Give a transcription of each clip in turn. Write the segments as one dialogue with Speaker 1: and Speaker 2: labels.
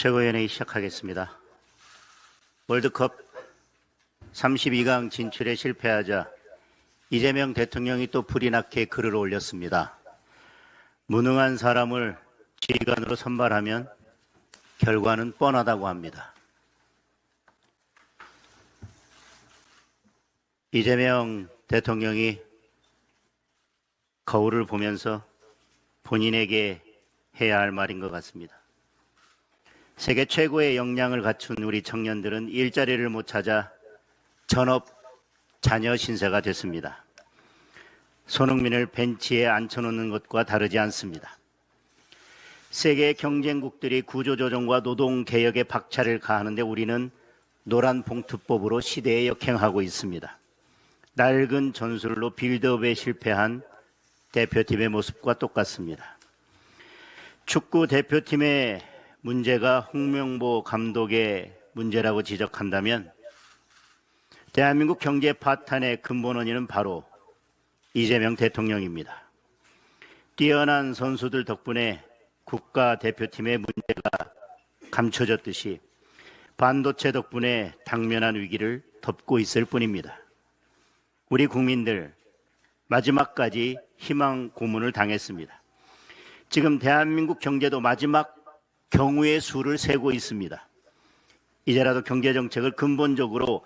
Speaker 1: 최고위원회의 시작하겠습니다. 월드컵 32강 진출에 실패하자 이재명 대통령이 또 불이 나게 글을 올렸습니다. 무능한 사람을 지휘관으로 선발하면 결과는 뻔하다고 합니다. 이재명 대통령이 거울을 보면서 본인에게 해야 할 말인 것 같습니다. 세계 최고의 역량을 갖춘 우리 청년들은 일자리를 못 찾아 전업 자녀 신세가 됐습니다. 손흥민을 벤치에 앉혀놓는 것과 다르지 않습니다. 세계 경쟁국들이 구조조정과 노동개혁에 박차를 가하는데 우리는 노란봉투법으로 시대에 역행하고 있습니다. 낡은 전술로 빌드업에 실패한 대표팀의 모습과 똑같습니다. 축구 대표팀의 문제가 홍명보 감독의 문제라고 지적한다면 대한민국 경제 파탄의 근본 원인은 바로 이재명 대통령입니다. 뛰어난 선수들 덕분에 국가대표팀의 문제가 감춰졌듯이 반도체 덕분에 당면한 위기를 덮고 있을 뿐입니다. 우리 국민들 마지막까지 희망 고문을 당했습니다. 지금 대한민국 경제도 마지막 경우의 수를 세고 있습니다. 이제라도 경제정책을 근본적으로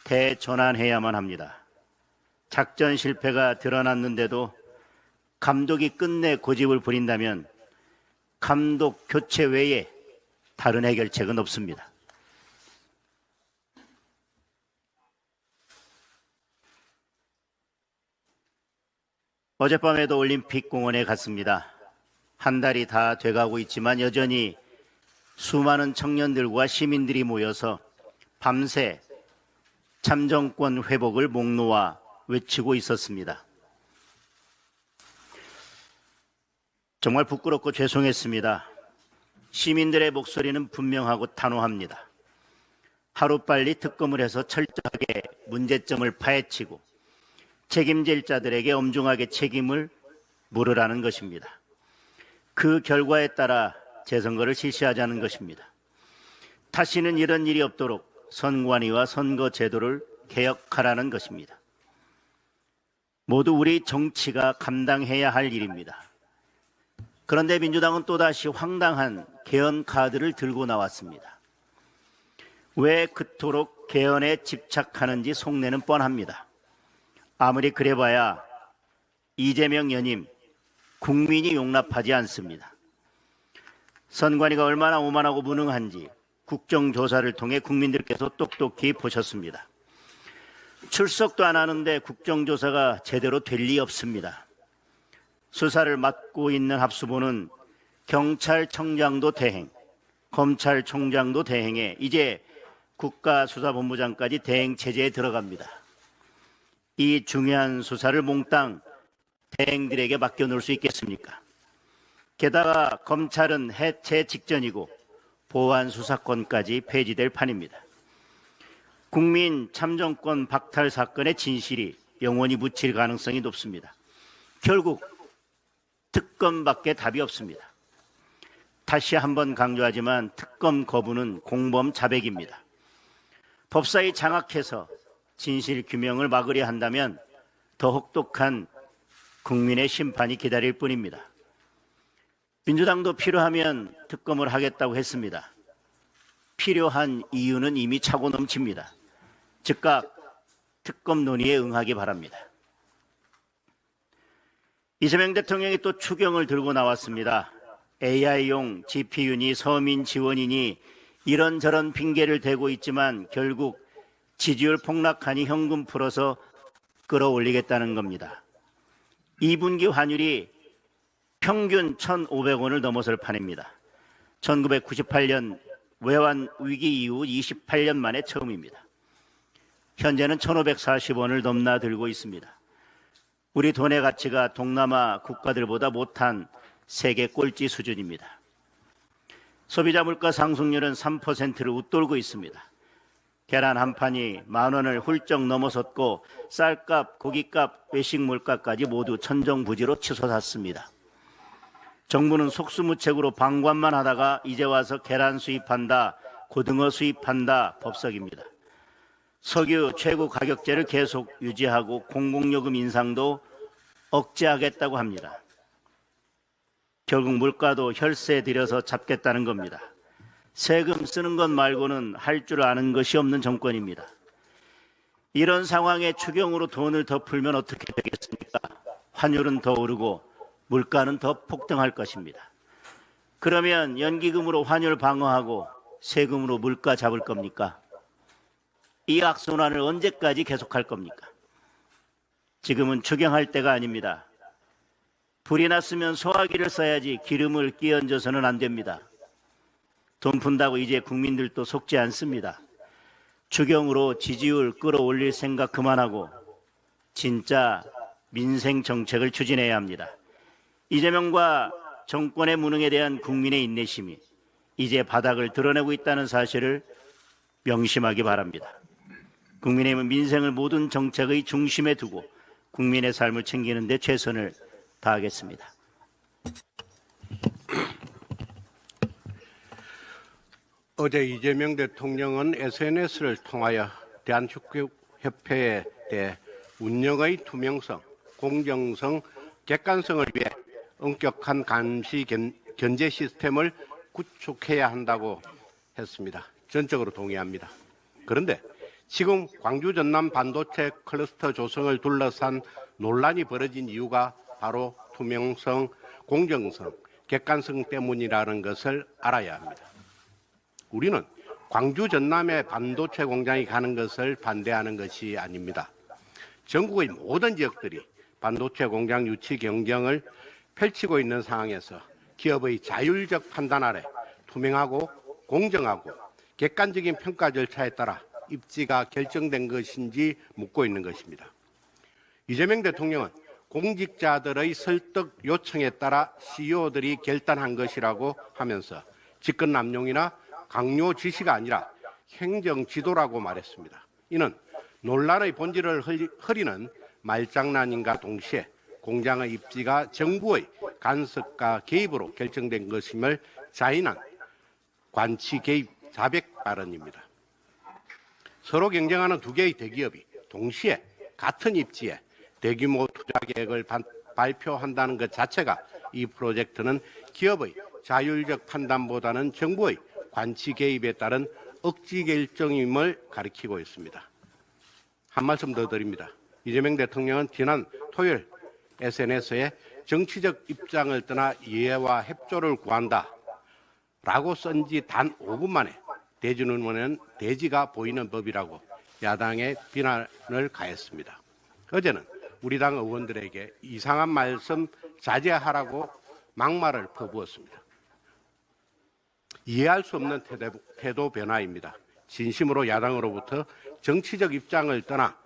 Speaker 1: 대전환해야만 합니다. 작전 실패가 드러났는데도 감독이 끝내 고집을 부린다면 감독 교체 외에 다른 해결책은 없습니다. 어젯밤에도 올림픽 공원에 갔습니다. 한 달이 다 돼가고 있지만 여전히 수많은 청년들과 시민들이 모여서 밤새 참정권 회복을 목 놓아 외치고 있었습니다. 정말 부끄럽고 죄송했습니다. 시민들의 목소리는 분명하고 단호합니다. 하루빨리 특검을 해서 철저하게 문제점을 파헤치고 책임질 자들에게 엄중하게 책임을 물으라는 것입니다. 그 결과에 따라 재선거를 실시하자는 것입니다. 다시는 이런 일이 없도록 선관위와 선거 제도를 개혁하라는 것입니다. 모두 우리 정치가 감당해야 할 일입니다. 그런데 민주당은 또다시 황당한 개헌 카드를 들고 나왔습니다. 왜 그토록 개헌에 집착하는지 속내는 뻔합니다. 아무리 그래봐야 이재명 연임 국민이 용납하지 않습니다. 선관위가 얼마나 오만하고 무능한지 국정조사를 통해 국민들께서 똑똑히 보셨습니다. 출석도 안 하는데 국정조사가 제대로 될 리 없습니다. 수사를 맡고 있는 합수부는 경찰청장도 대행, 검찰총장도 대행에 이제 국가수사본부장까지 대행 체제에 들어갑니다. 이 중요한 수사를 몽땅 대행들에게 맡겨놓을 수 있겠습니까? 게다가 검찰은 해체 직전이고 보안 수사권까지 폐지될 판입니다. 국민 참정권 박탈 사건의 진실이 영원히 묻힐 가능성이 높습니다. 결국 특검밖에 답이 없습니다. 다시 한번 강조하지만 특검 거부는 공범 자백입니다. 법사위 장악해서 진실 규명을 막으려 한다면 더 혹독한 국민의 심판이 기다릴 뿐입니다. 민주당도 필요하면 특검을 하겠다고 했습니다. 필요한 이유는 이미 차고 넘칩니다. 즉각 특검 논의에 응하기 바랍니다. 이재명 대통령이 또 추경을 들고 나왔습니다. AI용 GPU니 서민 지원이니 이런저런 핑계를 대고 있지만 결국 지지율 폭락하니 현금 풀어서 끌어올리겠다는 겁니다. 2분기 환율이 평균 1,500원을 넘어설 판입니다. 1998년 외환 위기 이후 28년 만에 처음입니다. 현재는 1,540원을 넘나들고 있습니다. 우리 돈의 가치가 동남아 국가들보다 못한 세계 꼴찌 수준입니다. 소비자 물가 상승률은 3%를 웃돌고 있습니다. 계란 한 판이 10,000원을 훌쩍 넘어섰고 쌀값, 고기값, 외식 물가까지 모두 천정부지로 치솟았습니다. 정부는 속수무책으로 방관만 하다가 이제 와서 계란 수입한다, 고등어 수입한다 법석입니다. 석유 최고 가격제를 계속 유지하고 공공요금 인상도 억제하겠다고 합니다. 결국 물가도 혈세 들여서 잡겠다는 겁니다. 세금 쓰는 것 말고는 할 줄 아는 것이 없는 정권입니다. 이런 상황에 추경으로 돈을 더 풀면 어떻게 되겠습니까? 환율은 더 오르고 물가는 더 폭등할 것입니다. 그러면 연기금으로 환율 방어하고 세금으로 물가 잡을 겁니까? 이 악순환을 언제까지 계속할 겁니까? 지금은 추경할 때가 아닙니다. 불이 났으면 소화기를 써야지 기름을 끼얹어서는 안 됩니다. 돈 푼다고 이제 국민들도 속지 않습니다. 추경으로 지지율 끌어올릴 생각 그만하고 진짜 민생 정책을 추진해야 합니다. 이재명과 정권의 무능에 대한 국민의 인내심이 이제 바닥을 드러내고 있다는 사실을 명심하기 바랍니다. 국민의힘은 민생을 모든 정책의 중심에 두고 국민의 삶을 챙기는 데 최선을 다하겠습니다.
Speaker 2: 어제 이재명 대통령은 SNS를 통하여 대한축구협회에 대해 운영의 투명성, 공정성, 객관성을 위해 엄격한 감시 견제 시스템을 구축해야 한다고 했습니다. 전적으로 동의합니다. 그런데 지금 광주 전남 반도체 클러스터 조성을 둘러싼 논란이 벌어진 이유가 바로 투명성, 공정성, 객관성 때문이라는 것을 알아야 합니다. 우리는 광주 전남에 반도체 공장이 가는 것을 반대하는 것이 아닙니다. 전국의 모든 지역들이 반도체 공장 유치 경쟁을 펼치고 있는 상황에서 기업의 자율적 판단 아래 투명하고 공정하고 객관적인 평가 절차에 따라 입지가 결정된 것인지 묻고 있는 것입니다. 이재명 대통령은 공직자들의 설득 요청에 따라 CEO들이 결단한 것이라고 하면서 직권 남용이나 강요 지시가 아니라 행정 지도라고 말했습니다. 이는 논란의 본질을 흐리는 말장난인가 동시에 공장의 입지가 정부의 간섭과 개입으로 결정된 것임을 자인한 관치 개입 자백 발언입니다. 서로 경쟁하는 두 개의 대기업이 동시에 같은 입지에 대규모 투자 계획을 발표한다는 것 자체가 이 프로젝트는 기업의 자율적 판단보다는 정부의 관치 개입에 따른 억지 결정임을 가리키고 있습니다. 한 말씀 더 드립니다. 이재명 대통령은 지난 토요일 SNS에 정치적 입장을 떠나 이해와 협조를 구한다 라고 쓴 지 단 5분 만에 대진의원은 대지가 보이는 법이라고 야당의 비난을 가했습니다. 어제는 우리 당 의원들에게 이상한 말씀 자제하라고 막말을 퍼부었습니다. 이해할 수 없는 태도 변화입니다. 진심으로 야당으로부터 정치적 입장을 떠나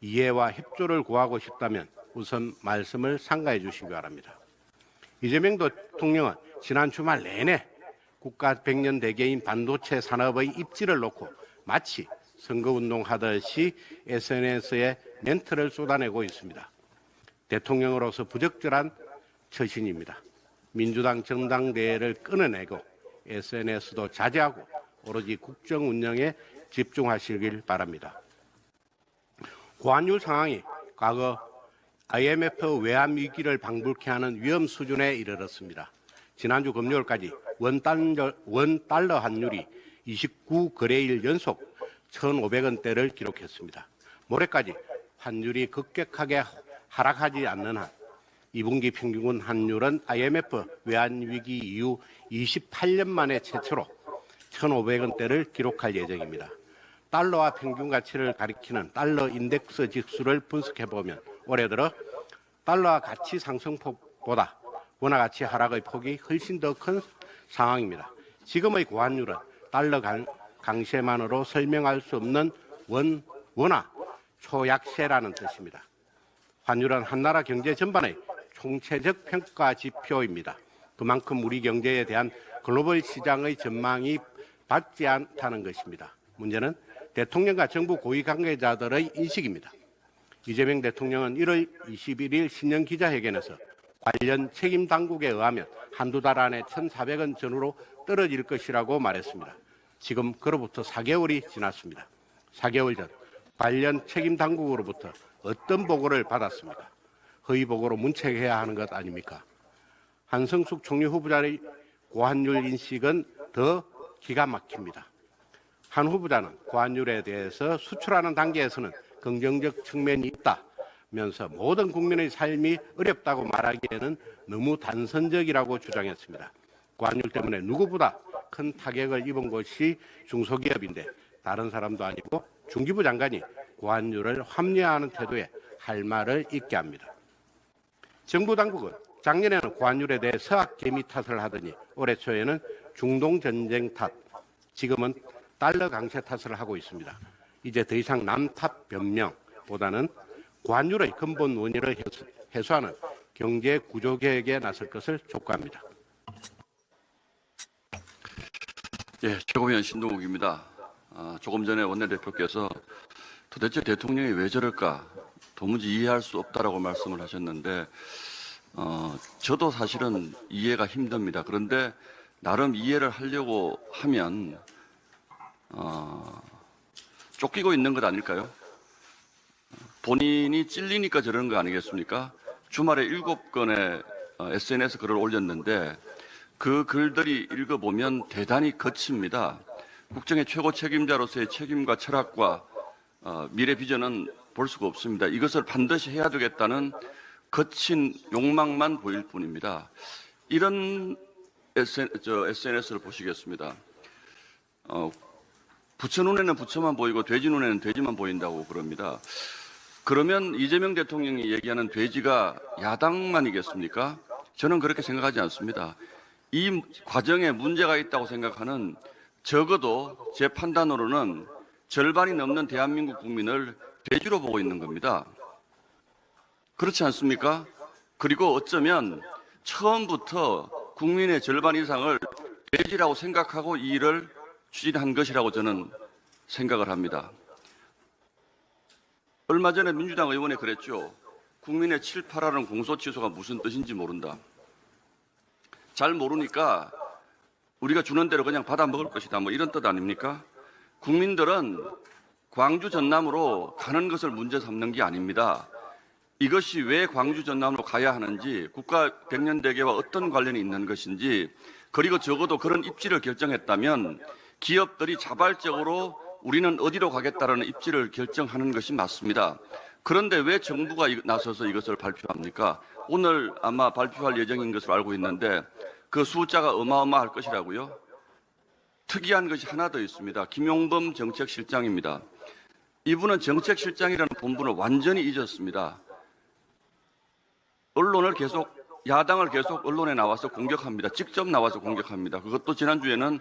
Speaker 2: 이해와 협조를 구하고 싶다면 우선 말씀을 삼가해 주시기 바랍니다. 이재명 대통령은 지난 주말 내내 국가 백년 대계인 반도체 산업의 입지를 놓고 마치 선거운동하듯이 SNS에 멘트를 쏟아내고 있습니다. 대통령으로서 부적절한 처신입니다. 민주당 전당대회를 끊어내고 SNS도 자제하고 오로지 국정 운영에 집중하시길 바랍니다. 고환율 상황이 과거 IMF 외환 위기를 방불케 하는 위험 수준에 이르렀습니다. 지난주 금요일까지 원 달러 환율이 29거래일 연속 1,500원대를 기록했습니다. 모레까지 환율이 급격하게 하락하지 않는 한 2분기 평균 환율은 IMF 외환위기 이후 28년 만에 최초로 1,500원대를 기록할 예정입니다. 달러와 평균 가치를 가리키는 달러 인덱스 지수를 분석해보면 올해 들어 달러와 가치 상승폭보다 원화 가치 하락의 폭이 훨씬 더 큰 상황입니다. 지금의 고환율은 달러 강세만으로 설명할 수 없는 원화 초약세라는 뜻입니다. 환율은 한 나라 경제 전반의 총체적 평가 지표입니다. 그만큼 우리 경제에 대한 글로벌 시장의 전망이 밝지 않다는 것입니다. 문제는 대통령과 정부 고위 관계자들의 인식입니다. 이재명 대통령은 1월 21일 신년 기자회견에서 관련 책임 당국에 의하면 한두 달 안에 1,400원 전후로 떨어질 것이라고 말했습니다. 지금 그로부터 4개월이 지났습니다. 4개월 전 관련 책임 당국으로부터 어떤 보고를 받았습니까? 허위 보고로 문책해야 하는 것 아닙니까? 한성숙 총리 후보자의 고환율 인식은 더 기가 막힙니다. 한 후보자는 고환율에 대해서 수출하는 단계에서는 긍정적 측면이 있다면서 모든 국민의 삶이 어렵다고 말하기에는 너무 단선적이라고 주장했습니다. 고환율 때문에 누구보다 큰 타격을 입은 것이 중소기업인데 다른 사람도 아니고 중기부 장관이 고환율을 합리화하는 태도에 할 말을 잊게 합니다. 정부 당국은 작년에는 고환율에 대해 서학 개미 탓을 하더니 올해 초에는 중동 전쟁 탓, 지금은 달러 강세 탓을 하고 있습니다. 이제 더 이상 남 탓 변명보다는 고환율의 근본 원인을 해소하는 경제 구조 개혁에 나설 것을 촉구합니다.
Speaker 3: 예, 최고위원 신동욱입니다. 조금 전에 원내대표께서 도대체 대통령이 왜 저럴까 도무지 이해할 수 없다라고 말씀을 하셨는데 저도 사실은 이해가 힘듭니다. 그런데 나름 이해를 하려고 하면 쫓기고 있는 것 아닐까요? 본인이 찔리니까 저러는 거 아니겠습니까? 주말에 7건의 SNS 글을 올렸는데 그 글들이 읽어보면 대단히 거칩니다. 국정의 최고 책임자로서의 책임과 철학과 미래 비전은 볼 수가 없습니다. 이것을 반드시 해야 되겠다는 거친 욕망만 보일 뿐입니다. 이런 SNS를 보시겠습니다. 부처 눈에는 부처만 보이고 돼지 눈에는 돼지만 보인다고 그럽니다. 그러면 이재명 대통령이 얘기하는 돼지가 야당만이겠습니까? 저는 그렇게 생각하지 않습니다. 이 과정에 문제가 있다고 생각하는 적어도 제 판단으로는 절반이 넘는 대한민국 국민을 돼지로 보고 있는 겁니다. 그렇지 않습니까? 그리고 어쩌면 처음부터 국민의 절반 이상을 돼지라고 생각하고 이 일을 추진한 것이라고 저는 생각을 합니다. 얼마 전에 민주당 의원이 그랬죠. 국민의 7, 8하는 공소취소가 무슨 뜻인지 모른다. 잘 모르니까 우리가 주는 대로 그냥 받아 먹을 것이다. 뭐 이런 뜻 아닙니까? 국민들은 광주 전남으로 가는 것을 문제 삼는 게 아닙니다. 이것이 왜 광주 전남으로 가야 하는지, 국가 백년대계와 어떤 관련이 있는 것인지, 그리고 적어도 그런 입지를 결정했다면 기업들이 자발적으로 우리는 어디로 가겠다라는 입지를 결정하는 것이 맞습니다. 그런데 왜 정부가 나서서 이것을 발표합니까? 오늘 아마 발표할 예정인 것으로 알고 있는데 그 숫자가 어마어마할 것이라고요? 특이한 것이 하나 더 있습니다. 김용범 정책실장입니다. 이분은 정책실장이라는 본분을 완전히 잊었습니다. 야당을 계속 언론에 나와서 공격합니다. 직접 나와서 공격합니다. 그것도 지난주에는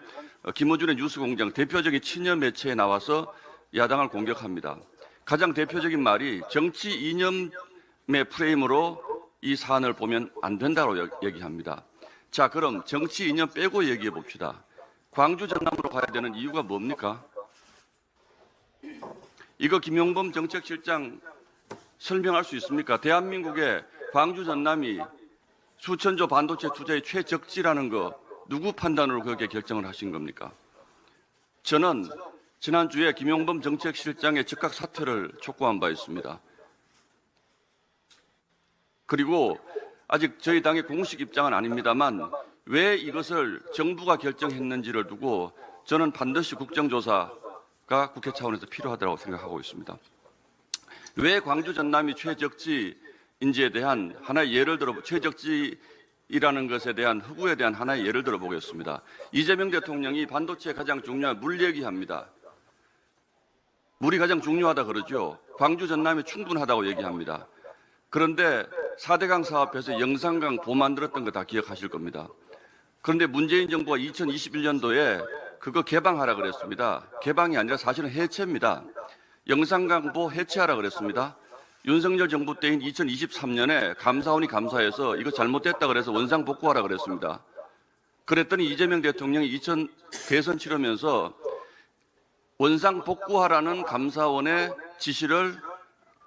Speaker 3: 김어준의 뉴스공장 대표적인 친여 매체에 나와서 야당을 공격합니다. 가장 대표적인 말이 정치 이념의 프레임으로 이 사안을 보면 안 된다고 얘기합니다. 자, 그럼 정치 이념 빼고 얘기해 봅시다. 광주 전남으로 가야 되는 이유가 뭡니까? 이거 김용범 정책실장 설명할 수 있습니까? 대한민국의 광주 전남이 수천조 반도체 투자의 최적지라는 거 누구 판단으로 그렇게 결정을 하신 겁니까? 저는 지난주에 김용범 정책실장의 즉각 사퇴를 촉구한 바 있습니다. 그리고 아직 저희 당의 공식 입장은 아닙니다만 왜 이것을 정부가 결정했는지를 두고 저는 반드시 국정조사가 국회 차원에서 필요하다고 생각하고 있습니다. 왜 광주 전남이 최적지인지에 대한 하나의 예를 들어 최적지이라는 것에 대한 허구에 대한 하나의 예를 들어 보겠습니다. 이재명 대통령이 반도체에 가장 중요한 물 얘기합니다. 물이 가장 중요하다 그러죠. 광주 전남이 충분하다고 얘기합니다. 그런데 4대강 사업에서 영산강 보 만들었던 거 다 기억하실 겁니다. 그런데 문재인 정부가 2021년도에 그거 개방하라 그랬습니다. 개방이 아니라 사실은 해체입니다. 영산강보 해체하라 그랬습니다. 윤석열 정부 때인 2023년에 감사원이 감사해서 이거 잘못됐다 그래서 원상 복구하라 그랬습니다. 그랬더니 이재명 대통령이 대선 치르면서 원상 복구하라는 감사원의 지시를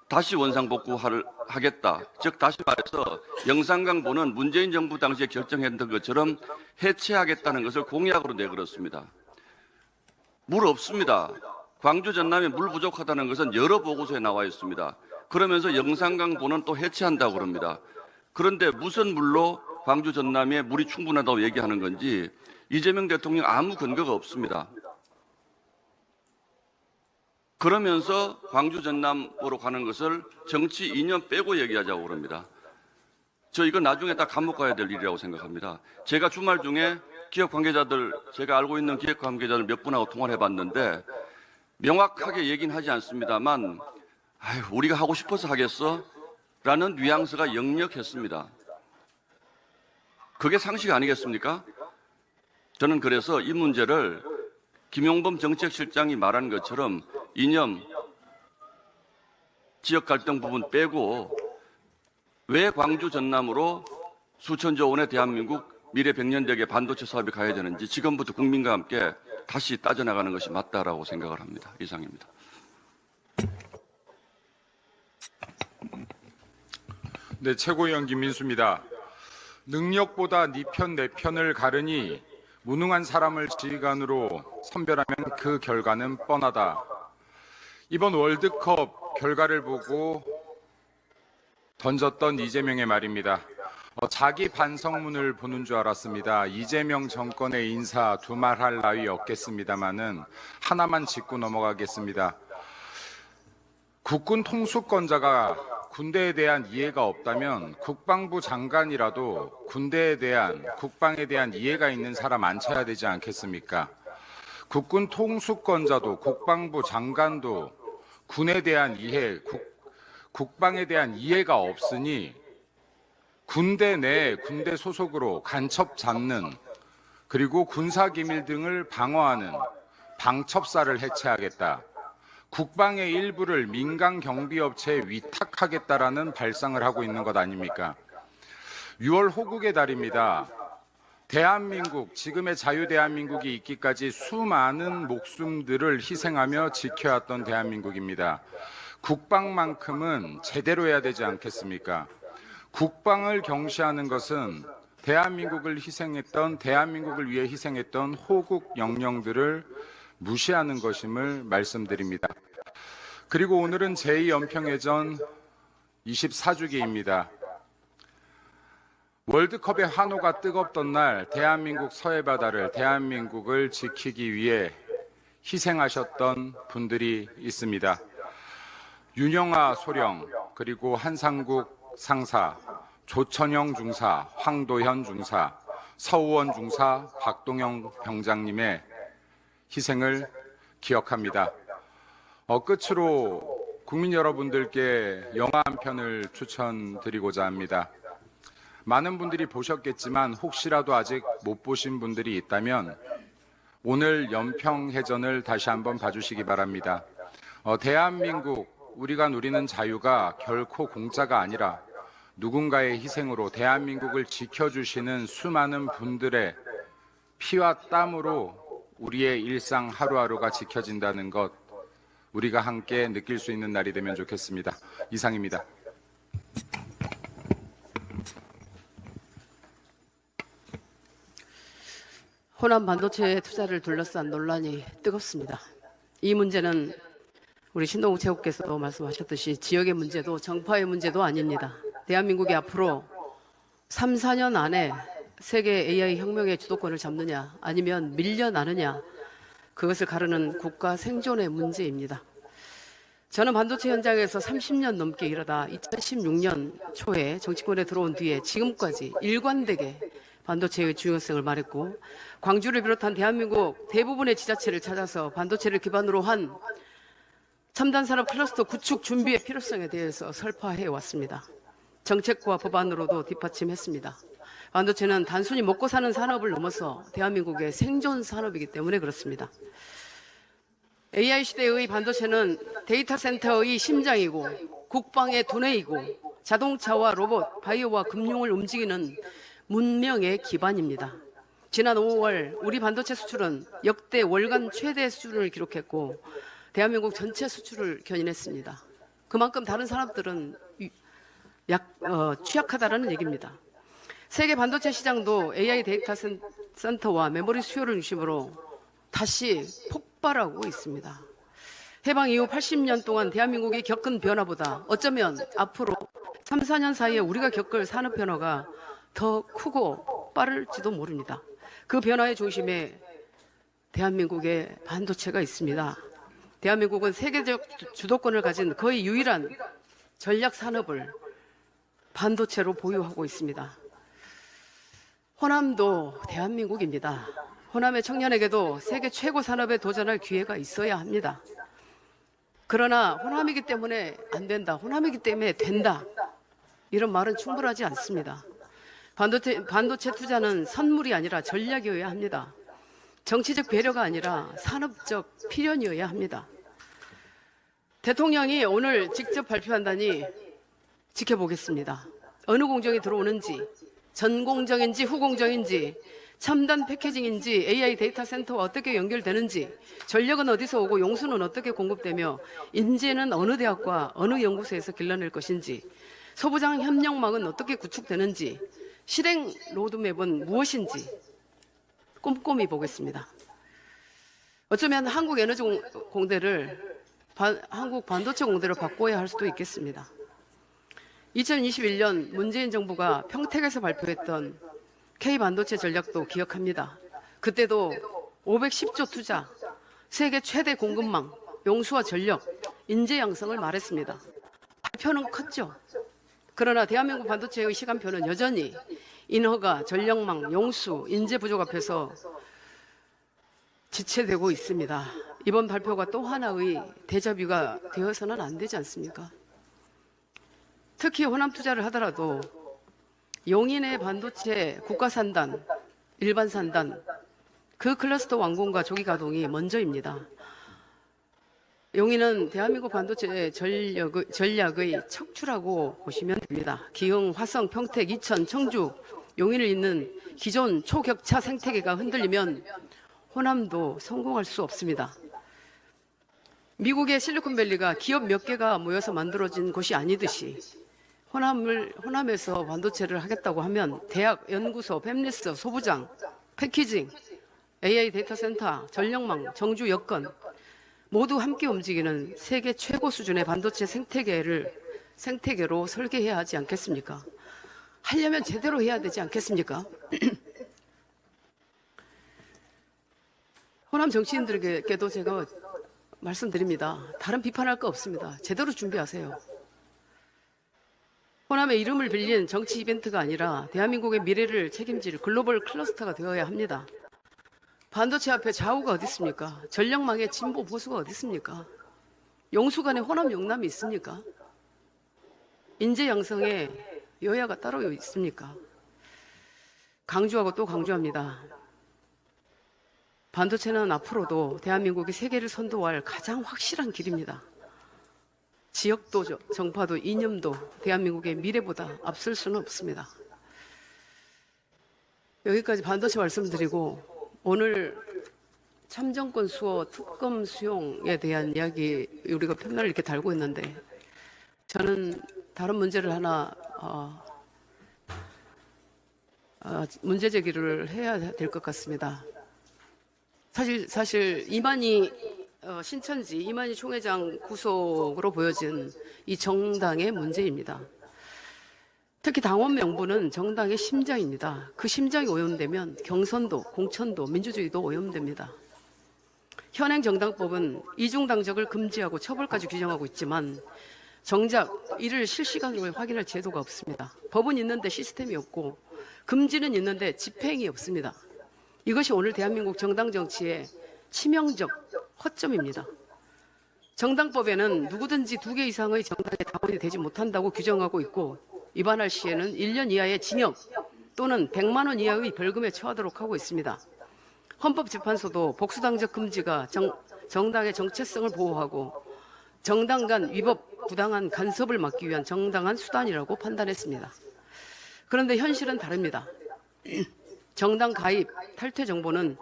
Speaker 3: 다시 원상복구하겠다. 즉 다시 말해서 영산강보는 문재인 정부 당시에 결정했던 것처럼 해체하겠다는 것을 공약으로 내걸었습니다. 물 없습니다. 광주 전남에 물 부족하다는 것은 여러 보고서에 나와 있습니다. 그러면서 영산강보는 또 해체한다고 그럽니다. 그런데 무슨 물로 광주 전남에 물이 충분하다고 얘기하는 건지 이재명 대통령 아무 근거가 없습니다. 그러면서 광주 전남으로 가는 것을 정치 이념 빼고 얘기하자고 그럽니다. 저 이거 나중에 다 감옥 가야 될 일이라고 생각합니다. 제가 주말 중에 기업 관계자들, 제가 알고 있는 기업 관계자들 몇 분하고 통화를 해봤는데 명확하게 얘기는 하지 않습니다만 아유, 우리가 하고 싶어서 하겠어? 라는 뉘앙스가 역력했습니다. 그게 상식 아니겠습니까? 저는 그래서 이 문제를 김용범 정책실장이 말한 것처럼 이념, 지역 갈등 부분 빼고 왜 광주 전남으로 수천조 원의 대한민국 미래 100년대계 반도체 사업이 가야 되는지 지금부터 국민과 함께 다시 따져나가는 것이 맞다라고 생각을 합니다. 이상입니다.
Speaker 4: 네, 최고위원 김민수입니다. 능력보다 네 편 내 편을 가르니 무능한 사람을 지휘관으로 선별하면 그 결과는 뻔하다. 이번 월드컵 결과를 보고 던졌던 이재명의 말입니다. 자기 반성문을 보는 줄 알았습니다. 이재명 정권의 인사 두말할 나위 없겠습니다마는 하나만 짚고 넘어가겠습니다. 국군 통수권자가 군대에 대한 이해가 없다면 국방부 장관이라도 군대에 대한, 국방에 대한 이해가 있는 사람 앉혀야 되지 않겠습니까? 국군 통수권자도 국방부 장관도 군에 대한 이해, 국방에 대한 이해가 없으니 군대 내 군대 소속으로 간첩 잡는 그리고 군사기밀 등을 방어하는 방첩사를 해체하겠다. 국방의 일부를 민간 경비업체에 위탁하겠다라는 발상을 하고 있는 것 아닙니까? 6월 호국의 달입니다. 대한민국, 지금의 자유대한민국이 있기까지 수많은 목숨들을 희생하며 지켜왔던 대한민국입니다. 국방만큼은 제대로 해야 되지 않겠습니까? 국방을 경시하는 것은 대한민국을 위해 희생했던 호국 영령들을 무시하는 것임을 말씀드립니다. 그리고 오늘은 제2연평해전 24주기입니다. 월드컵의 환호가 뜨겁던 날 대한민국 서해바다를, 대한민국을 지키기 위해 희생하셨던 분들이 있습니다. 윤영아 소령, 그리고 한상국 상사, 조천영 중사, 황도현 중사, 서우원 중사, 박동영 병장님의 희생을 기억합니다. 끝으로 국민 여러분들께 영화 한 편을 추천드리고자 합니다. 많은 분들이 보셨겠지만 혹시라도 아직 못 보신 분들이 있다면 오늘 연평해전을 다시 한번 봐주시기 바랍니다. 대한민국, 우리가 누리는 자유가 결코 공짜가 아니라 누군가의 희생으로 대한민국을 지켜주시는 수많은 분들의 피와 땀으로 우리의 일상 하루하루가 지켜진다는 것, 우리가 함께 느낄 수 있는 날이 되면 좋겠습니다. 이상입니다.
Speaker 5: 호남 반도체 투자를 둘러싼 논란이 뜨겁습니다. 이 문제는 우리 신동욱 최고께서도 말씀하셨듯이 지역의 문제도 정파의 문제도 아닙니다. 대한민국이 앞으로 3, 4년 안에 세계 AI 혁명의 주도권을 잡느냐 아니면 밀려나느냐, 그것을 가르는 국가 생존의 문제입니다. 저는 반도체 현장에서 30년 넘게 일하다 2016년 초에 정치권에 들어온 뒤에 지금까지 일관되게 반도체의 중요성을 말했고, 광주를 비롯한 대한민국 대부분의 지자체를 찾아서 반도체를 기반으로 한 첨단 산업 클러스터 구축 준비의 필요성에 대해서 설파해 왔습니다. 정책과 법안으로도 뒷받침했습니다. 반도체는 단순히 먹고 사는 산업을 넘어서 대한민국의 생존 산업이기 때문에 그렇습니다. AI 시대의 반도체는 데이터 센터의 심장이고 국방의 두뇌이고 자동차와 로봇, 바이오와 금융을 움직이는 문명의 기반입니다. 지난 5월 우리 반도체 수출은 역대 월간 최대 수준을 기록했고 대한민국 전체 수출을 견인했습니다. 그만큼 다른 산업들은 취약하다라는 얘기입니다. 세계 반도체 시장도 AI 데이터 센터와 메모리 수요를 중심으로 다시 폭발하고 있습니다. 해방 이후 80년 동안 대한민국이 겪은 변화보다 어쩌면 앞으로 3, 4년 사이에 우리가 겪을 산업 변화가 더 크고 빠를지도 모릅니다. 그 변화의 중심에 대한민국의 반도체가 있습니다. 대한민국은 세계적 주도권을 가진 거의 유일한 전략 산업을 반도체로 보유하고 있습니다. 호남도 대한민국입니다. 호남의 청년에게도 세계 최고 산업에 도전할 기회가 있어야 합니다. 그러나 호남이기 때문에 안 된다, 호남이기 때문에 된다, 이런 말은 충분하지 않습니다. 반도체 투자는 선물이 아니라 전략이어야 합니다. 정치적 배려가 아니라 산업적 필연이어야 합니다. 대통령이 오늘 직접 발표한다니 지켜보겠습니다. 어느 공정이 들어오는지, 전공정인지 후공정인지, 첨단 패키징인지, AI 데이터 센터와 어떻게 연결되는지, 전력은 어디서 오고 용수는 어떻게 공급되며 인재는 어느 대학과 어느 연구소에서 길러낼 것인지, 소부장 협력망은 어떻게 구축되는지, 실행 로드맵은 무엇인지 꼼꼼히 보겠습니다. 어쩌면 한국 반도체 공대를 바꿔야 할 수도 있겠습니다. 2021년 문재인 정부가 평택에서 발표했던 K반도체 전략도 기억합니다. 그때도 510조 투자, 세계 최대 공급망, 용수와 전력, 인재 양성을 말했습니다. 발표는 컸죠. 그러나 대한민국 반도체의 시간표는 여전히 인허가, 전력망, 용수, 인재 부족 앞에서 지체되고 있습니다. 이번 발표가 또 하나의 데자뷰가 되어서는 안 되지 않습니까? 특히 호남 투자를 하더라도 용인의 반도체 국가산단, 일반산단, 그 클러스터 완공과 조기 가동이 먼저입니다. 용인은 대한민국 반도체 전략의 척추라고 보시면 됩니다. 기흥, 화성, 평택, 이천, 청주, 용인을 잇는 기존 초격차 생태계가 흔들리면 호남도 성공할 수 없습니다. 미국의 실리콘밸리가 기업 몇 개가 모여서 만들어진 곳이 아니듯이 호남에서 반도체를 하겠다고 하면 대학, 연구소, 팹리스, 소부장, 패키징, AI 데이터 센터, 전력망, 정주 여건 모두 함께 움직이는 세계 최고 수준의 반도체 생태계로 설계해야 하지 않겠습니까? 하려면 제대로 해야 되지 않겠습니까? 호남 정치인들에게도 제가 말씀드립니다. 다른 비판할 거 없습니다. 제대로 준비하세요. 호남의 이름을 빌린 정치 이벤트가 아니라 대한민국의 미래를 책임질 글로벌 클러스터가 되어야 합니다. 반도체 앞에 좌우가 어디 있습니까? 전력망에 진보 보수가 어디 있습니까? 용수 간에 호남 용남이 있습니까? 인재 양성에 여야가 따로 있습니까? 강조하고 또 강조합니다. 반도체는 앞으로도 대한민국이 세계를 선도할 가장 확실한 길입니다. 지역도 정파도 이념도 대한민국의 미래보다 앞설 수는 없습니다. 여기까지 반도체 말씀드리고 오늘 참정권 수호 특검 수용에 대한 이야기 우리가 편을 이렇게 달고 있는데 저는 다른 문제를 하나 문제 제기를 해야 될 것 같습니다. 사실 이만희 신천지 이만희 총회장 구속으로 보여진 이 정당의 문제입니다. 특히 당원 명부는 정당의 심장입니다. 그 심장이 오염되면 경선도, 공천도, 민주주의도 오염됩니다. 현행 정당법은 이중당적을 금지하고 처벌까지 규정하고 있지만 정작 이를 실시간으로 확인할 제도가 없습니다. 법은 있는데 시스템이 없고 금지는 있는데 집행이 없습니다. 이것이 오늘 대한민국 정당 정치의 치명적 허점입니다. 정당법에는 누구든지 2개 이상의 정당의 당원이 되지 못한다고 규정하고 있고 위반할 시에는 1년 이하의 징역 또는 100만 원 이하의 벌금에 처하도록 하고 있습니다. 헌법재판소도 복수당적 금지가 정당의 정체성을 보호하고 정당 간 위법 부당한 간섭을 막기 위한 정당한 수단이라고 판단했습니다. 그런데 현실은 다릅니다. 정당 가입, 탈퇴 정보는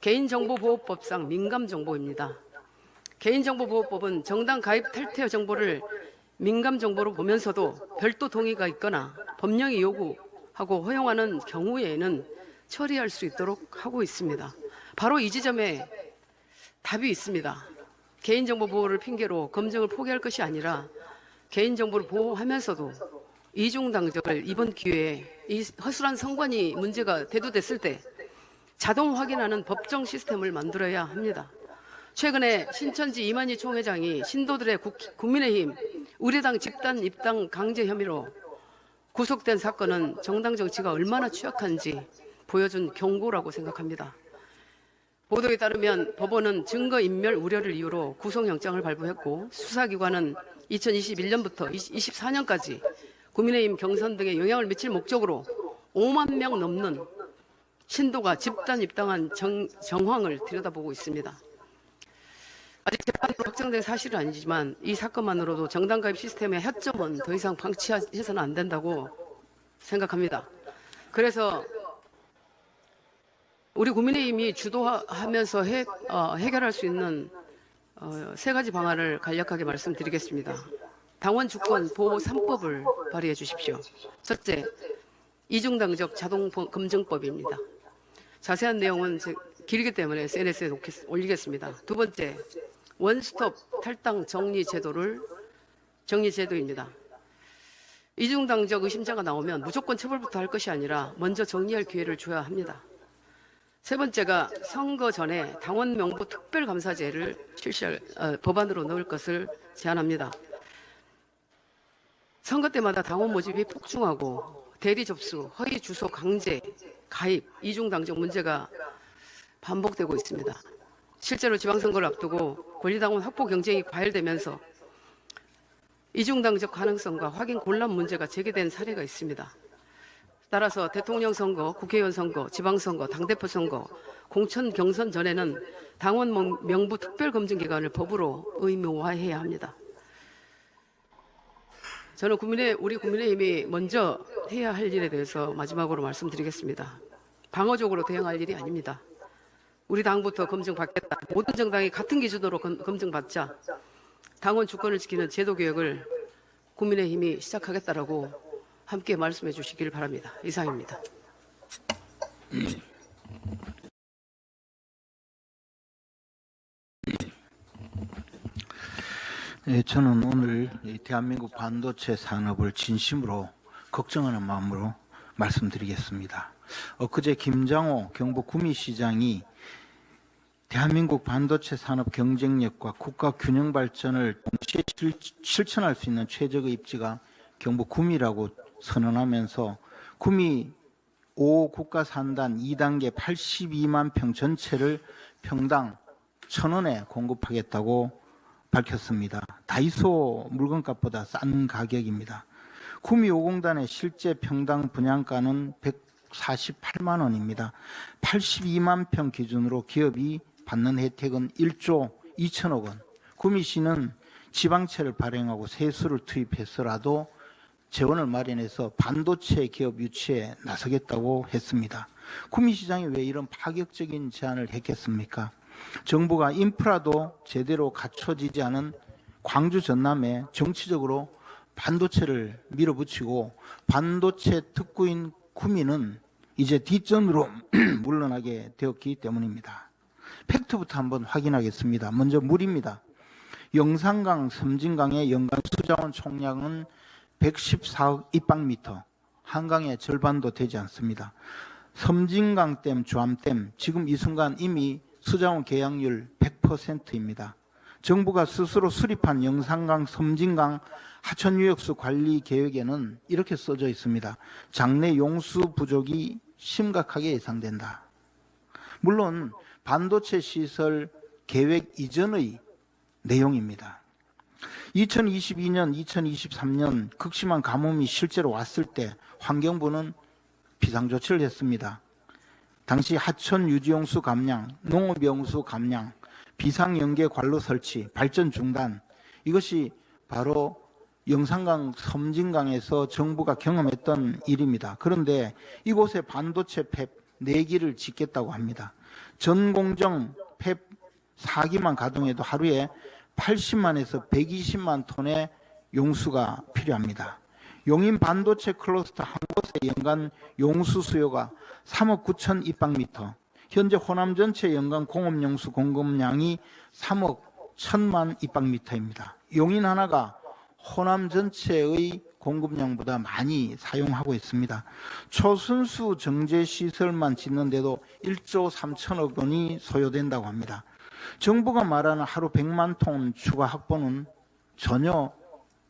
Speaker 5: 개인정보보호법상 민감정보입니다. 개인정보보호법은 정당 가입 탈퇴 정보를 민감 정보로 보면서도 별도 동의가 있거나 법령이 요구하고 허용하는 경우에는 처리할 수 있도록 하고 있습니다. 바로 이 지점에 답이 있습니다. 개인정보 보호를 핑계로 검증을 포기할 것이 아니라 개인정보를 보호하면서도 이중당적을 이번 기회에 이 허술한 선관위 문제가 대두됐을 때 자동 확인하는 법정 시스템을 만들어야 합니다. 최근에 신천지 이만희 총회장이 신도들의 국민의힘 우리당 집단 입당 강제 혐의로 구속된 사건은 정당 정치가 얼마나 취약한지 보여준 경고라고 생각합니다. 보도에 따르면 법원은 증거인멸 우려를 이유로 구속영장을 발부했고 수사기관은 2021년부터 24년까지 국민의힘 경선 등에 영향을 미칠 목적으로 5만 명 넘는 신도가 집단 입당한 정황을 들여다보고 있습니다. 아직 재판으로 확정된 사실은 아니지만 이 사건만으로도 정당 가입 시스템의 허점은 더 이상 방치해서는 안 된다고 생각합니다. 그래서 우리 국민의힘이 주도하면서 해결할 수 있는 세 가지 방안을 간략하게 말씀드리겠습니다. 당원 주권 보호 3법을 발의해 주십시오. 첫째, 이중당적 자동 검증법입니다. 자세한 내용은 길기 때문에 SNS에 올리겠습니다. 두 번째, 원스톱 탈당 정리제도입니다. 이중당적 의심자가 나오면 무조건 처벌부터 할 것이 아니라 먼저 정리할 기회를 줘야 합니다. 세 번째가 선거 전에 당원 명부 특별감사제를 법안으로 넣을 것을 제안합니다. 선거 때마다 당원 모집이 폭증하고 대리 접수, 허위 주소 강제, 가입, 이중당적 문제가 반복되고 있습니다. 실제로 지방선거를 앞두고 권리당원 확보 경쟁이 과열되면서 이중당적 가능성과 확인 곤란 문제가 제기된 사례가 있습니다. 따라서 대통령 선거, 국회의원 선거, 지방선거, 당대표 선거, 공천 경선 전에는 당원 명부 특별검증기관을 법으로 의무화해야 합니다. 저는 우리 국민의힘이 먼저 해야 할 일에 대해서 마지막으로 말씀드리겠습니다. 방어적으로 대응할 일이 아닙니다. 우리 당부터 검증받겠다. 모든 정당이 같은 기준으로 검증받자. 당원 주권을 지키는 제도 개혁을 국민의힘이 시작하겠다라고 함께 말씀해 주시길 바랍니다. 이상입니다.
Speaker 6: 네, 저는 오늘 이 대한민국 반도체 산업을 진심으로 걱정하는 마음으로 말씀드리겠습니다. 엊그제 김장호 경북 구미시장이 대한민국 반도체 산업 경쟁력과 국가 균형 발전을 동시에 실천할 수 있는 최적의 입지가 경북 구미라고 선언하면서 구미 5 국가 산단 2단계 82만 평 전체를 평당 1,000원에 공급하겠다고 밝혔습니다. 다이소 물건값보다 싼 가격입니다. 구미 5공단의 실제 평당 분양가는 148만 원입니다. 82만 평 기준으로 기업이 받는 혜택은 1조 2천억 원. 구미시는 지방채를 발행하고 세수를 투입해서라도 재원을 마련해서 반도체 기업 유치에 나서겠다고 했습니다. 구미시장이 왜 이런 파격적인 제안을 했겠습니까? 정부가 인프라도 제대로 갖춰지지 않은 광주 전남에 정치적으로 반도체를 밀어붙이고 반도체 특구인 구미는 이제 뒷전으로 물러나게 되었기 때문입니다. 팩트부터 한번 확인하겠습니다. 먼저 물입니다. 영산강, 섬진강의 연간 수자원 총량은 114억 입방미터, 한강의 절반도 되지 않습니다. 섬진강댐, 주암댐, 지금 이 순간 이미 수자원 계약률 100%입니다. 정부가 스스로 수립한 영산강, 섬진강 하천유역수 관리 계획에는 이렇게 써져 있습니다. 장래 용수 부족이 심각하게 예상된다. 물론 반도체 시설 계획 이전의 내용입니다. 2022년, 2023년 극심한 가뭄이 실제로 왔을 때 환경부는 비상조치를 했습니다. 당시 하천 유지용수 감량, 농업용수 감량, 비상연계 관로 설치, 발전 중단, 이것이 바로 영산강, 섬진강에서 정부가 경험했던 일입니다. 그런데 이곳에 반도체 팹 4기를 짓겠다고 합니다. 전공정 팹 4기만 가동해도 하루에 80만에서 120만 톤의 용수가 필요합니다. 용인 반도체 클러스터 한 곳의 연간 용수 수요가 3억 9천 입방미터, 현재 호남 전체 연간 공업 용수 공급량이 3억 1천만 입방미터입니다. 용인 하나가 호남 전체의 공급량보다 많이 사용하고 있습니다. 초순수 정제 시설만 짓는데도 1조 3천억 원이 소요된다고 합니다. 정부가 말하는 하루 100만 톤 추가 확보는 전혀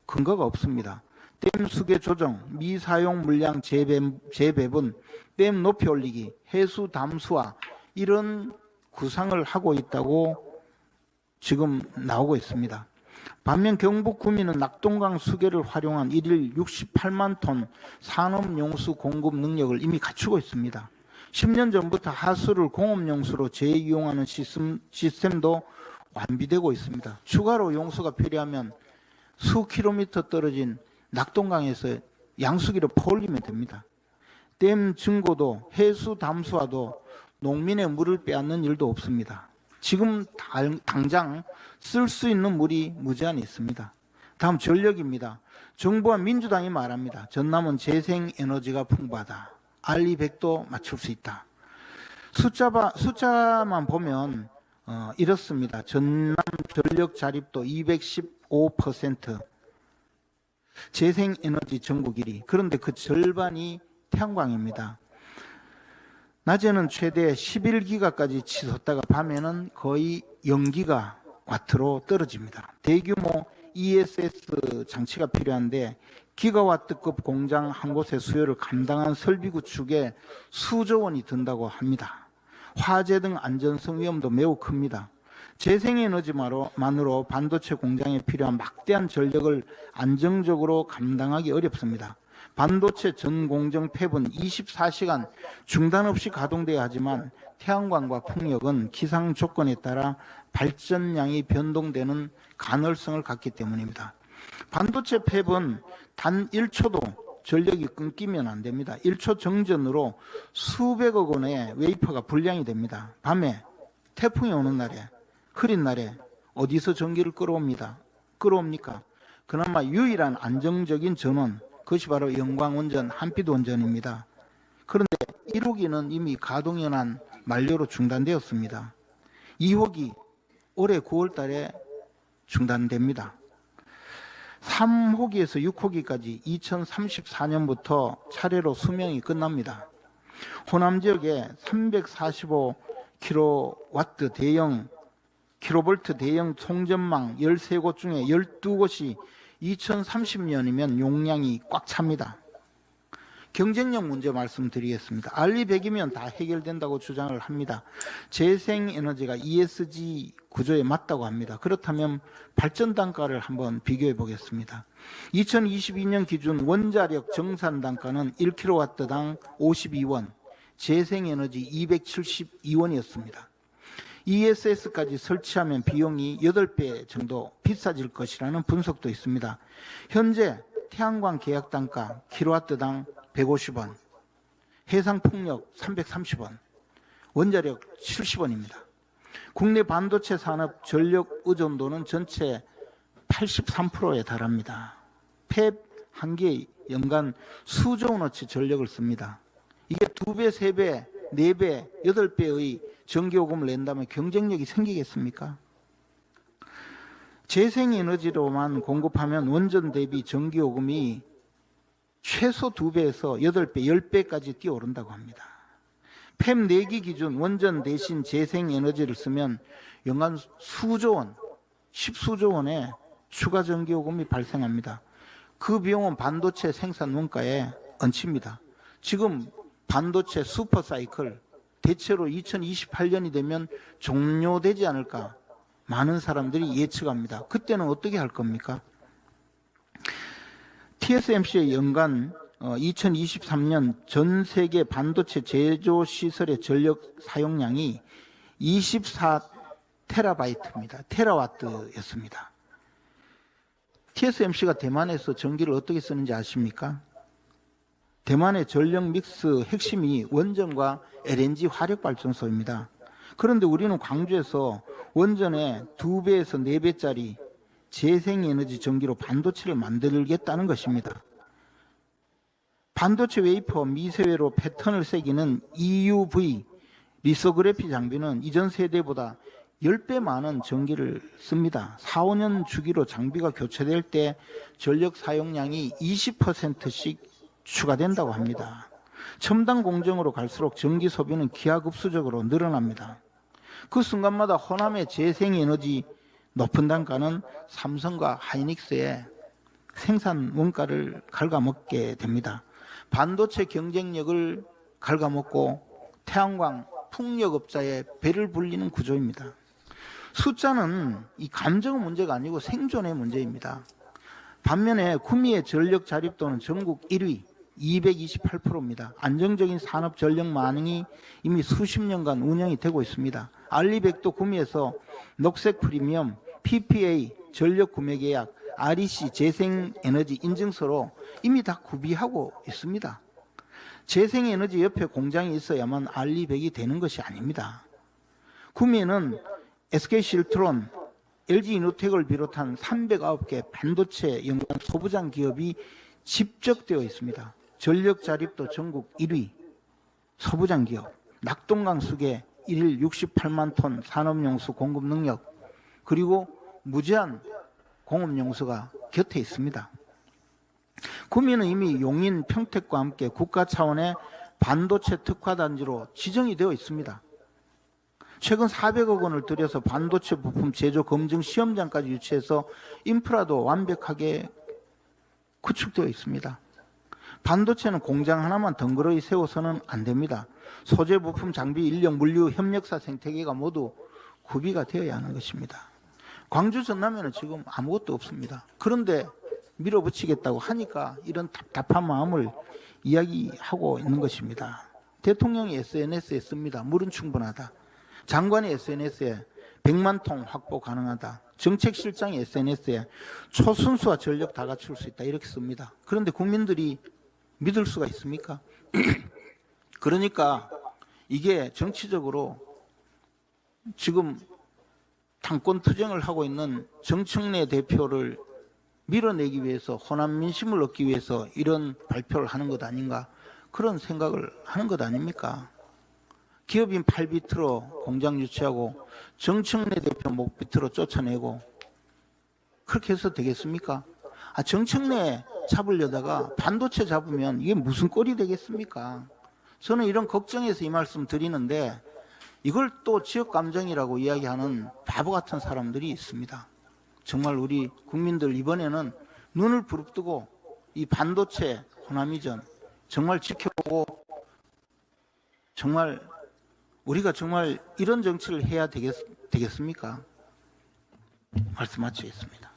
Speaker 6: 근거가 없습니다. 댐 수계 조정, 미사용 물량 재배분, 댐 높이 올리기, 해수 담수화 이런 구상을 하고 있다고 지금 나오고 있습니다. 반면 경북 구민은 낙동강 수계를 활용한 일일 68만 톤 산업용수 공급 능력을 이미 갖추고 있습니다. 10년 전부터 하수를 공업용수로 재이용하는 시스템도 완비되고 있습니다. 추가로 용수가 필요하면 수 킬로미터 떨어진 낙동강에서 양수기로 퍼올리면 됩니다. 댐 증고도 해수 담수화도 농민의 물을 빼앗는 일도 없습니다. 지금 당장 쓸 수 있는 물이 무제한에 있습니다. 다음 전력입니다. 정부와 민주당이 말합니다. 전남은 재생에너지가 풍부하다. R200도 맞출 수 있다. 숫자만 보면 이렇습니다. 전남 전력 자립도 215%, 재생에너지 전국 1위. 그런데 그 절반이 태양광입니다. 낮에는 최대 11기가까지 치솟다가 밤에는 거의 0기가와트로 떨어집니다. 대규모 ESS 장치가 필요한데 기가와트급 공장 한 곳의 수요를 감당한 설비 구축에 수조 원이 든다고 합니다. 화재 등 안전성 위험도 매우 큽니다. 재생에너지만으로 반도체 공장에 필요한 막대한 전력을 안정적으로 감당하기 어렵습니다. 반도체 전 공정 팹은 24시간 중단 없이 가동돼야 하지만 태양광과 풍력은 기상 조건에 따라 발전량이 변동되는 가능성을 갖기 때문입니다. 반도체 팹은 단 1초도 전력이 끊기면 안 됩니다. 1초 정전으로 수백억 원의 웨이퍼가 불량이 됩니다. 밤에 태풍이 오는 날에, 흐린 날에 어디서 전기를 끌어옵니까? 그나마 유일한 안정적인 전원, 그것이 바로 영광원전, 한빛원전입니다. 그런데 1호기는 이미 가동연한 만료로 중단되었습니다. 2호기 올해 9월 달에 중단됩니다. 3호기에서 6호기까지 2034년부터 차례로 수명이 끝납니다. 호남 지역에 345kW 대형 송전망 13곳 중에 12곳이 2030년이면 용량이 꽉 찹니다. 경쟁력 문제 말씀드리겠습니다. R200이면 다 해결된다고 주장을 합니다. 재생에너지가 ESG 구조에 맞다고 합니다. 그렇다면 발전 단가를 한번 비교해 보겠습니다. 2022년 기준 원자력 정산 단가는 1kW당 52원, 재생에너지 272원이었습니다. ESS까지 설치하면 비용이 8배 정도 비싸질 것이라는 분석도 있습니다. 현재 태양광 계약 단가 킬로와트당 150원, 해상풍력 330원, 원자력 70원입니다. 국내 반도체 산업 전력 의존도는 전체 83%에 달합니다. 팹 한 개에 연간 수조 원어치 전력을 씁니다. 이게 2배, 3배, 4배, 8배의 전기요금을 낸다면 경쟁력이 생기겠습니까? 재생에너지로만 공급하면 원전 대비 전기요금이 최소 2배에서 8배, 10배까지 뛰어오른다고 합니다. 팹 4기 기준 원전 대신 재생에너지를 쓰면 연간 수조 원, 10수조 원의 추가 전기요금이 발생합니다. 그 비용은 반도체 생산 원가에 얹힙니다. 지금 반도체 슈퍼사이클 대체로 2028년이 되면 종료되지 않을까 많은 사람들이 예측합니다. 그때는 어떻게 할 겁니까? TSMC의 연간 2023년 전 세계 반도체 제조 시설의 전력 사용량이 24테라바이트입니다. 테라와트였습니다. TSMC가 대만에서 전기를 어떻게 쓰는지 아십니까? 대만의 전력 믹스 핵심이 원전과 LNG 화력발전소입니다. 그런데 우리는 광주에서 원전에 2배에서 4배짜리 재생에너지 전기로 반도체를 만들겠다는 것입니다. 반도체 웨이퍼 미세회로 패턴을 새기는 EUV 리소그래피 장비는 이전 세대보다 10배 많은 전기를 씁니다. 4, 5년 주기로 장비가 교체될 때 전력 사용량이 20%씩 추가된다고 합니다. 첨단 공정으로 갈수록 전기 소비는 기하급수적으로 늘어납니다. 그 순간마다 호남의 재생에너지 높은 단가는 삼성과 하이닉스의 생산 원가를 갉아먹게 됩니다. 반도체 경쟁력을 갉아먹고 태양광 풍력업자의 배를 불리는 구조입니다. 숫자는 이 감정의 문제가 아니고 생존의 문제입니다. 반면에 구미의 전력 자립도는 전국 1위 228%입니다. 안정적인 산업 전력망이 이미 수십 년간 운영이 되고 있습니다. 알리백도 구미에서 녹색 프리미엄, PPA, 전력 구매 계약, REC 재생에너지 인증서로 이미 다 구비하고 있습니다. 재생에너지 옆에 공장이 있어야만 알리백이 되는 것이 아닙니다. 구미에는 SK실트론, LG이노텍을 비롯한 309개 반도체 연관 소부장 기업이 집적되어 있습니다. 전력 자립도 전국 1위 소부장 기업, 낙동강 수계 1일 68만 톤 산업용수 공급 능력, 그리고 무제한 공업용수가 곁에 있습니다. 구미는 이미 용인, 평택과 함께 국가 차원의 반도체 특화단지로 지정이 되어 있습니다. 최근 400억 원을 들여서 반도체 부품 제조 검증 시험장까지 유치해서 인프라도 완벽하게 구축되어 있습니다. 반도체는 공장 하나만 덩그러니 세워서는 안 됩니다. 소재, 부품, 장비, 인력, 물류, 협력사 생태계가 모두 구비가 되어야 하는 것입니다. 광주 전남에는 지금 아무것도 없습니다. 그런데 밀어붙이겠다고 하니까 이런 답답한 마음을 이야기하고 있는 것입니다. 대통령이 SNS에 씁니다. 물은 충분하다. 장관이 SNS에 100만 통 확보 가능하다. 정책실장이 SNS에 초순수와 전력 다 갖출 수 있다. 이렇게 씁니다. 그런데 국민들이 믿을 수가 있습니까? 그러니까 이게 정치적으로 지금 당권 투쟁을 하고 있는 정청래 대표를 밀어내기 위해서, 호남 민심을 얻기 위해서 이런 발표를 하는 것 아닌가, 그런 생각을 하는 것 아닙니까? 기업인 팔비트로 공장 유치하고 정청래 대표 목비트로 쫓아내고 그렇게 해서 되겠습니까? 정청래 잡으려다가 반도체 잡으면 이게 무슨 꼴이 되겠습니까? 저는 이런 걱정해서 이 말씀 드리는데 이걸 또 지역 감정이라고 이야기하는 바보 같은 사람들이 있습니다. 정말 우리 국민들 이번에는 눈을 부릅뜨고 이 반도체 호남이전 정말 지켜보고, 정말 우리가 정말 이런 정치를 해야 되겠습니까? 말씀 마치겠습니다.